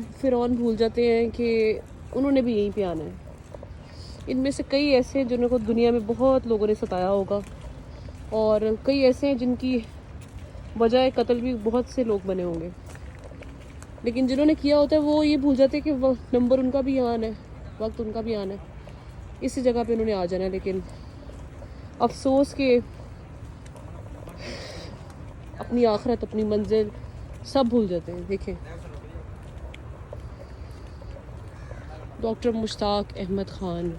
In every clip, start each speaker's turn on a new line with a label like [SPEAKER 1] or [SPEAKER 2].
[SPEAKER 1] फ़िरौन भूल जाते हैं कि उन्होंने भी यहीं पे आना है। इनमें से कई ऐसे हैं जिनको दुनिया में बहुत लोगों ने सताया होगा, और कई ऐसे हैं जिनकी वजह कत्ल भी बहुत से लोग बने होंगे, लेकिन जिन्होंने किया होता है वो ये भूल जाते हैं कि वो नंबर उनका भी आना है, वक्त उनका भी आना है, इसी जगह पे उन्होंने आ जाना है। लेकिन अफसोस के अपनी आखिरत, अपनी मंजिल सब भूल जाते हैं। देखें, डॉक्टर मुश्ताक अहमद ख़ान,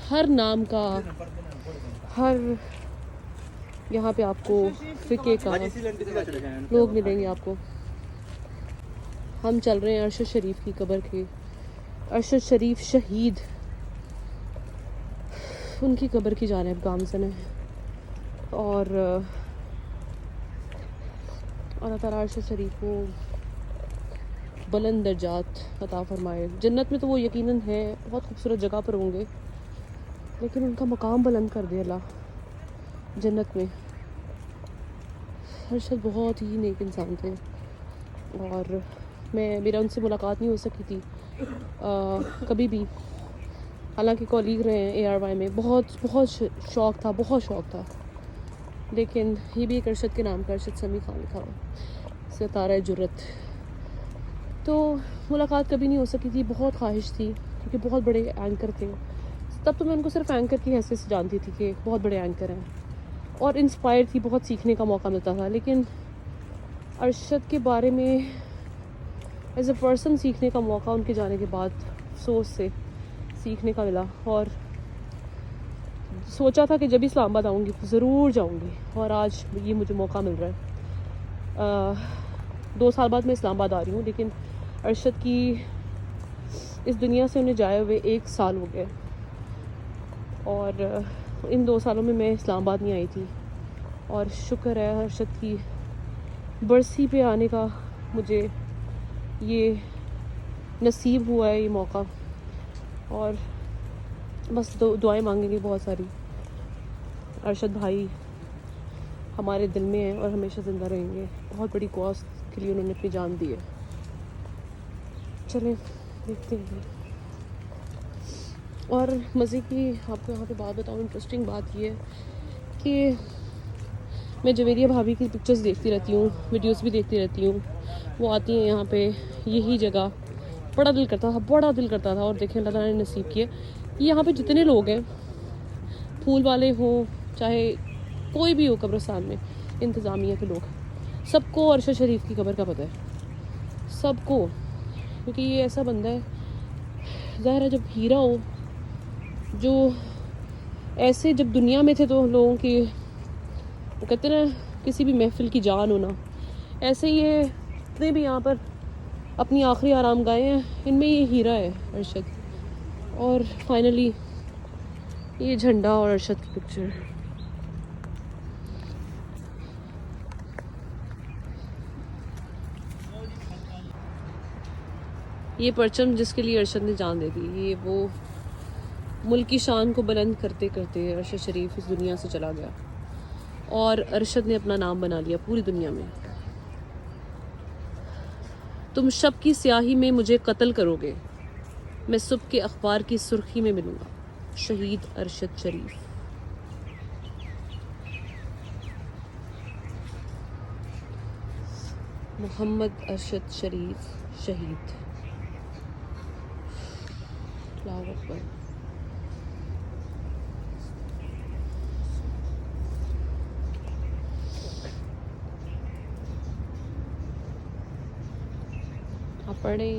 [SPEAKER 1] हर नाम का, हर यहाँ पे आपको फ़िके का लोग मिलेंगे आपको। हम चल रहे हैं अरशद शरीफ की कब्र के, अरशद शरीफ शहीद, उनकी कब्र की जानिब गामज़न है। और अल्लाह ताला अरशद शरीफ को बुलंद दर्जात अता फरमाए। जन्नत में तो वो यकीनन है, बहुत खूबसूरत जगह पर होंगे, लेकिन उनका मकाम बुलंद कर दे अल्लाह जन्नत में। अरशद बहुत ही नेक इंसान थे, और मेरा उनसे मुलाकात नहीं हो सकी थी कभी भी, हालांकि कॉलीग रहे हैं ARY में। बहुत शौक़ था, लेकिन ये भी एक अरशद के नाम का अरशद समी ख़ान लिखा हुआ, सितारा जुर्रत। तो मुलाकात कभी नहीं हो सकी थी, बहुत ख्वाहिश थी, क्योंकि बहुत बड़े एंकर थे। तब तो मैं उनको सिर्फ एंकर की हैसियत से जानती थी कि बहुत बड़े एंकर हैं, और इंस्पायर थी, बहुत सीखने का मौका मिलता था। लेकिन अरशद के बारे में एज अ पर्सन सीखने का मौका उनके जाने के बाद सोच से सीखने का मिला, और सोचा था कि जब इस्लामाबाद आऊँगी तो ज़रूर जाऊँगी, और आज ये मुझे मौका मिल रहा है। 2 साल बाद मैं इस्लामाबाद आ रही हूँ, लेकिन अरशद की इस दुनिया से उन्हें जाए हुए 1 साल हो गए, और इन 2 सालों में मैं इस्लामाबाद नहीं आई थी। और शुक्र है अरशद की बरसी पे आने का मुझे ये नसीब हुआ है, ये मौका। और बस दुआएं मांगेंगे बहुत सारी। अरशद भाई हमारे दिल में हैं और हमेशा ज़िंदा रहेंगे। बहुत बड़ी कॉज के लिए उन्होंने अपनी जान दी है। चलें देखते हैं। और मज़े की आपको यहाँ पे बात बताऊँ, इंटरेस्टिंग बात ये है कि मैं जवेरिया भाभी की पिक्चर्स देखती रहती हूँ, वीडियोस भी देखती रहती हूँ। वो आती हैं यहाँ पे, यही जगह बड़ा दिल करता था। और देखें, अल्लाह ताला ने नसीब किया। यहाँ पे जितने लोग हैं, फूल वाले हो चाहे कोई भी हो, कब्रिस्तान में इंतज़ामिया के लोग, सबको अरशद शरीफ की कब्र का पता है, सबको। क्योंकि ये ऐसा बंदा है, ज़ाहिर है, जब हीरा हो, जो ऐसे जब दुनिया में थे तो लोगों की, वो कहते हैं ना, किसी भी महफिल की जान होना, ऐसे ही है। इतने भी यहाँ पर अपनी आखिरी आराम गाहे हैं, इनमें ये हीरा है अरशद। और फाइनली ये झंडा और अरशद की पिक्चर। ये परचम जिसके लिए अरशद ने जान दे दी, ये वो मुल्क की शान को बुलंद करते करते अरशद शरीफ इस दुनिया से चला गया, और अरशद ने अपना नाम बना लिया पूरी दुनिया में। तुम शब की स्याही में मुझे कत्ल करोगे, मैं सुबह के अखबार की सुर्खी में मिलूँगा। शहीद अरशद शरीफ। मोहम्मद अरशद शरीफ शहीद। अल्लाहू अकबर। आप पढ़े,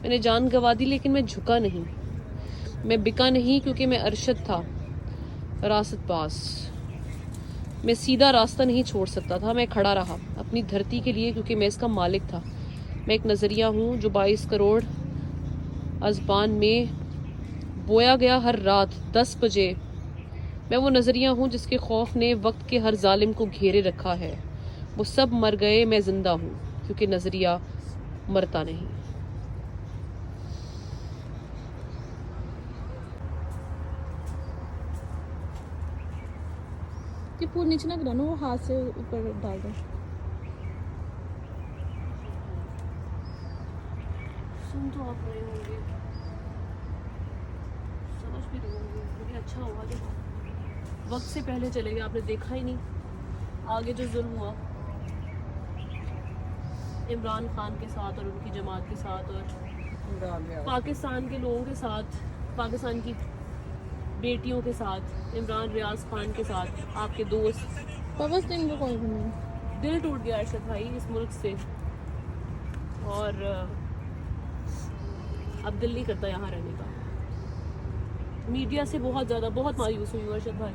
[SPEAKER 1] मैंने जान गंवा दी लेकिन मैं झुका नहीं, मैं बिका नहीं क्योंकि मैं अरशद था रासत पास। मैं सीधा रास्ता नहीं छोड़ सकता था, मैं खड़ा रहा अपनी धरती के लिए क्योंकि मैं इसका मालिक था। मैं एक नज़रिया हूँ जो 22 करोड़ अज़बान में बोया गया हर रात 10 बजे। मैं वो नज़रिया हूँ जिसके खौफ ने वक्त के हर जालिम को घेरे रखा है। वो सब मर गए, मैं ज़िंदा हूँ क्योंकि नज़रिया मरता नहीं।
[SPEAKER 2] कि पूरी नीचे ना गिराना, वो हाथ से ऊपर डाल दो।
[SPEAKER 1] सुन तो आप रहे होंगे, समझ भी रहे होंगे, लेकिन अच्छा हुआ कि वक्त से पहले चले गए, आपने देखा ही नहीं आगे जो जुल्म हुआ इमरान खान के साथ और उनकी जमात के साथ और पाकिस्तान के लोगों के साथ, पाकिस्तान की बेटियों के साथ, इमरान रियाज खान के साथ, आपके दोस्त।
[SPEAKER 2] पवन सिंह को कॉल करना।
[SPEAKER 1] दिल टूट गया अरशद भाई इस मुल्क से, और अब दिल नहीं करता यहाँ रहने का। मीडिया से बहुत ज़्यादा बहुत मायूस हुई हूँ अरशद भाई।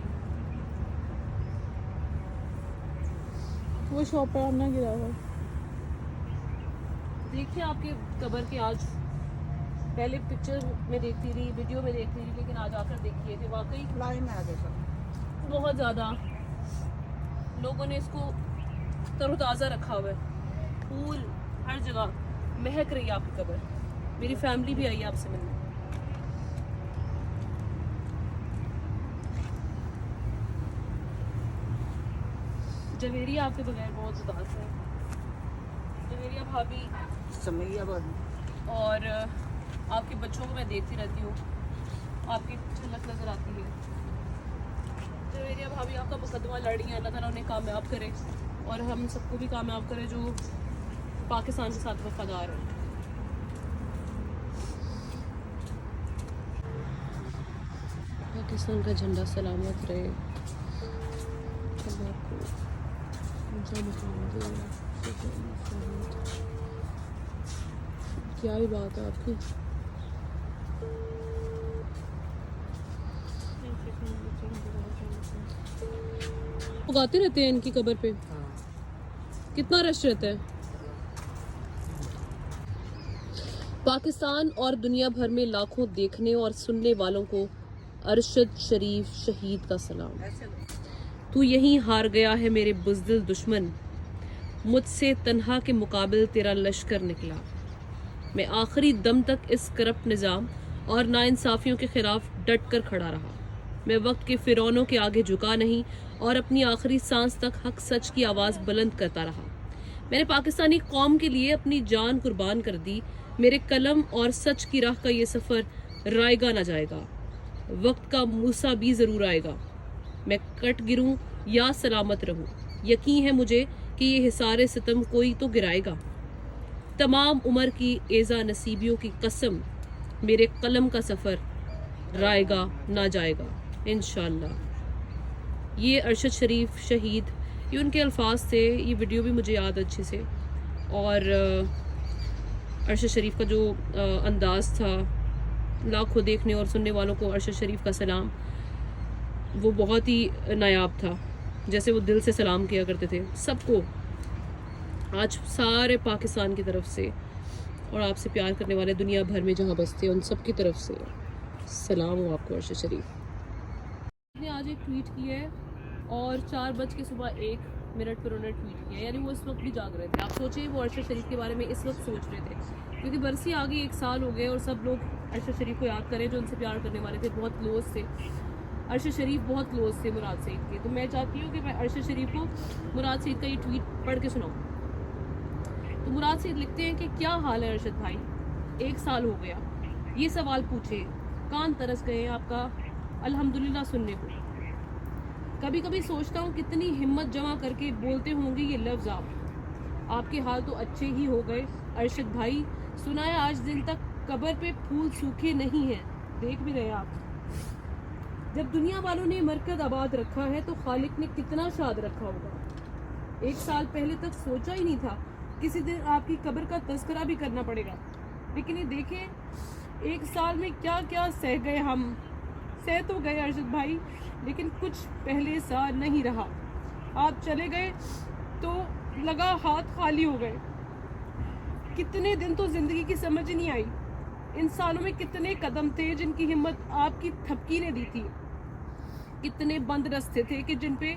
[SPEAKER 2] वो शॉप पर ना गिरा हुआ।
[SPEAKER 1] देखिए आपके कब्र के आज, पहले पिक्चर में देखती रही, वीडियो में देखती रही, लेकिन आज आकर देखिए कि वाकई
[SPEAKER 2] लाइन में आ गए सब।
[SPEAKER 1] बहुत ज़्यादा लोगों ने इसको तरोताज़ा रखा हुआ है, फूल हर जगह महक रही है आपकी कब्र। मेरी फैमिली भी आई है आपसे मिलने। जवेरिया आपके बगैर बहुत उदास है। जवेरिया भाभी और आपके बच्चों को मैं देखती रहती हूँ, आपकी झलक नज़र आती है। जवेरिया भाभी आपका मुकदमा लड़ रही है, अल्लाह ताला उन्हें कामयाब करे और हम सबको भी कामयाब करे जो पाकिस्तान के साथ वफादार है। पाकिस्तान का झंडा सलामत रहे, क्या ही बात है आपकी। उगाते रहते हैं इनकी कब्र पे, कितना रश रहता है। पाकिस्तान और दुनिया भर में लाखों देखने और सुनने वालों को अरशद शरीफ शहीद का सलाम। तू यहीं हार गया है मेरे बुज़दिल दुश्मन, मुझसे तन्हा के मुकाबिल तेरा लश्कर निकला। मैं आखिरी दम तक इस करप्ट निज़ाम और नाइंसाफ़ियों के खिलाफ डट कर खड़ा रहा। मैं वक्त के फिरौनों के आगे झुका नहीं और अपनी आखिरी सांस तक हक सच की आवाज़ बुलंद करता रहा। मैंने पाकिस्तानी कौम के लिए अपनी जान कुर्बान कर दी। मेरे कलम और सच की राह का ये सफ़र रायगा ना जाएगा। वक्त का मूसा भी ज़रूर आएगा। मैं कट गिरूं या सलामत रहूं, यकीन है मुझे कि ये हिसारे सितम कोई तो गिराएगा। तमाम उम्र की एज़ा नसीबियों की कसम, मेरे कलम का सफ़र रायगा ना जाएगा इंशाअल्लाह। ये अरशद शरीफ शहीद, ये उनके अल्फाज थे। ये वीडियो भी मुझे याद अच्छे से, और अरशद शरीफ का जो अंदाज़ था, लाखों देखने और सुनने वालों को अरशद शरीफ का सलाम, वो बहुत ही नायाब था। जैसे वो दिल से सलाम किया करते थे सबको, आज सारे पाकिस्तान की तरफ से और आपसे प्यार करने वाले दुनिया भर में जहाँ बसते हैं उन सब की तरफ से सलाम हो आपको अरशद शरीफ। ने आज एक ट्वीट किया है और 4:01 पर उन्होंने ट्वीट किया, यानी वो इस वक्त भी जाग रहे थे। आप सोचिए वो अरशद शरीफ के बारे में इस वक्त सोच रहे थे, क्योंकि बरसी आ गई, 1 साल हो गए और सब लोग अरशद शरीफ को याद करें जो उनसे प्यार करने वाले थे, बहुत क्लोज थे। अरशद शरीफ बहुत क्लोज थे मुराद सईद के। तो मैं चाहती हूँ कि मैं अरशद शरीफ को मुराद सईद का ये ट्वीट पढ़ के सुनाऊँ। तो मुराद सईद लिखते हैं कि क्या हाल है अरशद भाई, 1 साल हो गया, ये सवाल पूछे, कान तरस गए आपका अल्हम्दुलिल्लाह सुनने को। कभी कभी सोचता हूँ कितनी हिम्मत जमा करके बोलते होंगे ये लफ्ज़ आप। आपके हाल तो अच्छे ही हो गए अरशद भाई। सुना है आज दिन तक कब्र पे फूल सूखे नहीं हैं, देख भी रहे आप। जब दुनिया वालों ने मरकज आबाद रखा है तो खालिक ने कितना शाद रखा होगा। 1 साल पहले तक सोचा ही नहीं था किसी दिन आपकी कब्र का तज़किरा भी करना पड़ेगा, लेकिन ये देखें 1 साल में क्या क्या सह गए हम। सह तो गए अरशद भाई, लेकिन कुछ पहले सा नहीं रहा। आप चले गए तो लगा हाथ खाली हो गए। कितने दिन तो ज़िंदगी की समझ नहीं आई। इन सालों में कितने कदम थे जिनकी हिम्मत आपकी थपकी ने दी थी। कितने बंद रास्ते थे कि जिन पे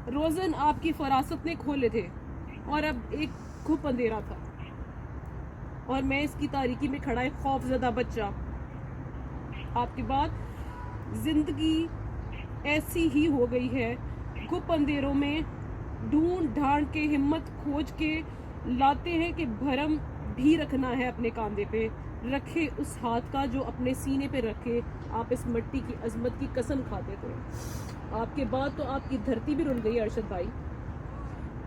[SPEAKER 1] रोज़न आपकी फरासत ने खोले थे, और अब एक खूब अंधेरा था और मैं इसकी तारीकी में खड़ा एक खौफज़दा बच्चा। आपके बाद जिंदगी ऐसी ही हो गई है, गुप अंधेरों में ढूंढ ढांड के हिम्मत खोज के लाते हैं कि भरम भी रखना है अपने कांधे पे, रखे उस हाथ का जो अपने सीने पे रखे आप इस मिट्टी की अजमत की कसम खाते थे। आपके बाद तो आपकी धरती भी रुल गई अरशद भाई।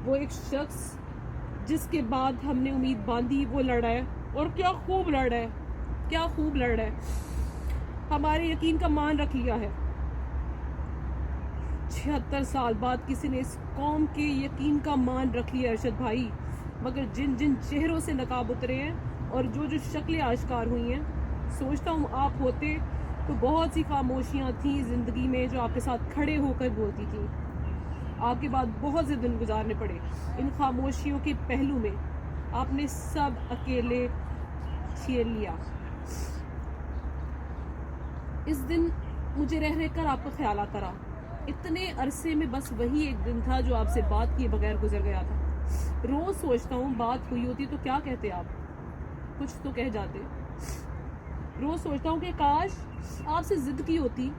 [SPEAKER 1] वो एक शख्स जिसके बाद हमने उम्मीद बांधी वो लड़ा है, और क्या खूब लड़ा है, क्या खूब लड़ा है। हमारे यकीन का मान रख लिया है। 76 साल बाद किसी ने इस कौम के यकीन का मान रख लिया अरशद भाई। मगर जिन जिन चेहरों से नकाब उतरे हैं और जो जो शक्लें आश्कार हुई हैं, सोचता हूँ आप होते तो बहुत सी खामोशियाँ थी ज़िंदगी में जो आपके साथ खड़े होकर बोलती थी। आपके बाद बहुत से दिन गुजारने पड़े इन खामोशियों के पहलू में, आपने सब अकेले झेल लिया। इस दिन मुझे रह रहकर आपका ख्याल आता रहा। इतने अरसे में बस वही एक दिन था जो आपसे बात किए बगैर गुजर गया था। रोज सोचता हूँ बात हुई होती तो क्या कहते आप, कुछ तो कह जाते। रोज सोचता हूँ कि काश आपसे जिद की होती।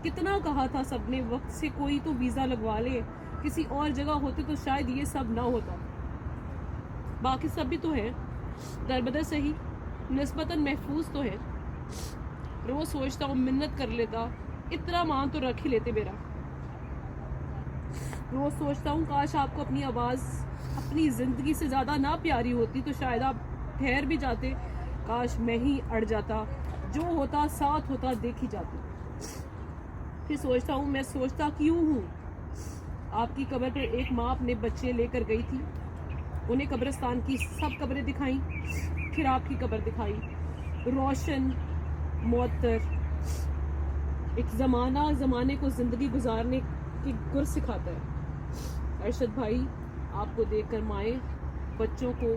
[SPEAKER 1] कितना कहा था सबने वक्त से कोई तो वीज़ा लगवा ले, किसी और जगह होते तो शायद ये सब ना होता। बाकी सब भी तो है, दरबदर सही निस्बतन महफूज तो है। रोज सोचता हूँ मिन्नत कर लेता, इतना मान तो रख ही लेते मेरा। रोज सोचता हूँ काश आपको अपनी आवाज़ अपनी ज़िंदगी से ज़्यादा ना प्यारी होती तो शायद आप ठहर भी जाते। काश मैं ही अड़ जाता, जो होता साथ होता देखी जाती। फिर सोचता हूँ मैं सोचता क्यों हूँ। आपकी कब्र पर एक माँ अपने बच्चे लेकर गई थी, उन्हें कब्रिस्तान की सब कब्रें दिखाई, फिर आपकी कब्र दिखाई, रोशन मुअत्तर। एक ज़माने को ज़िंदगी गुजारने की गुर सिखाता है। अरशद भाई, आपको देखकर माएँ बच्चों को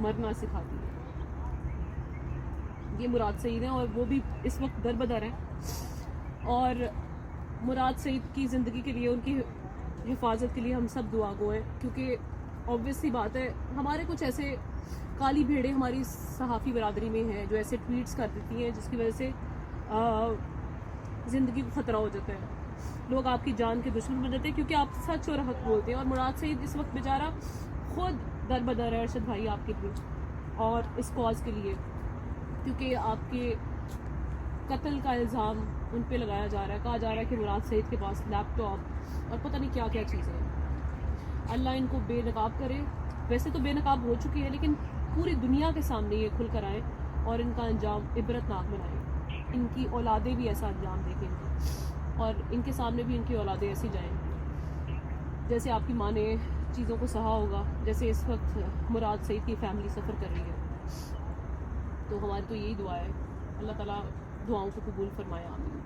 [SPEAKER 1] मरना सिखाती है। ये मुराद सईद हैं और वो भी इस वक्त दरबदर हैं, और मुराद सईद की ज़िंदगी के लिए, उनकी हिफाजत के लिए हम सब दुआ गो हैं। क्योंकि ऑब्वियस सी बात है, हमारे कुछ ऐसे काली भेड़ें हमारी सहाफ़ी बरादरी में हैं जो ऐसे ट्वीट्स कर देती हैं जिसकी वजह से ज़िंदगी को ख़तरा हो जाता है। लोग आपकी जान के दुश्मन बन जाते हैं क्योंकि आप सच और हक बोलते हैं। और मुराद सईद इस वक्त बेचारा खुद दरबदर है अरशद भाई आपके लिए और इस कॉज के लिए, क्योंकि आपके कत्ल का इल्ज़ाम उन पे लगाया जा रहा है। कहा जा रहा है कि मुराद सईद के पास लैपटॉप और पता नहीं क्या क्या चीज़ें हैं। अल्लाह इनको बेनकाब करे। वैसे तो बेनकाब हो चुकी है, लेकिन पूरी दुनिया के सामने ये खुल कर आए और इनका अंजाम इबरतनाक बनाए। इनकी औलादें भी ऐसा अंजाम देखेंगी और इनके सामने भी इनकी औलादें ऐसी जाएंगी जैसे आपकी माँ ने चीज़ों को सहा होगा, जैसे इस वक्त मुराद सईद की फैमिली सफ़र कर रही है। तो हमारी तो यही दुआ है, अल्लाह ताला दुआओं को कबूल फरमाए, आमीन।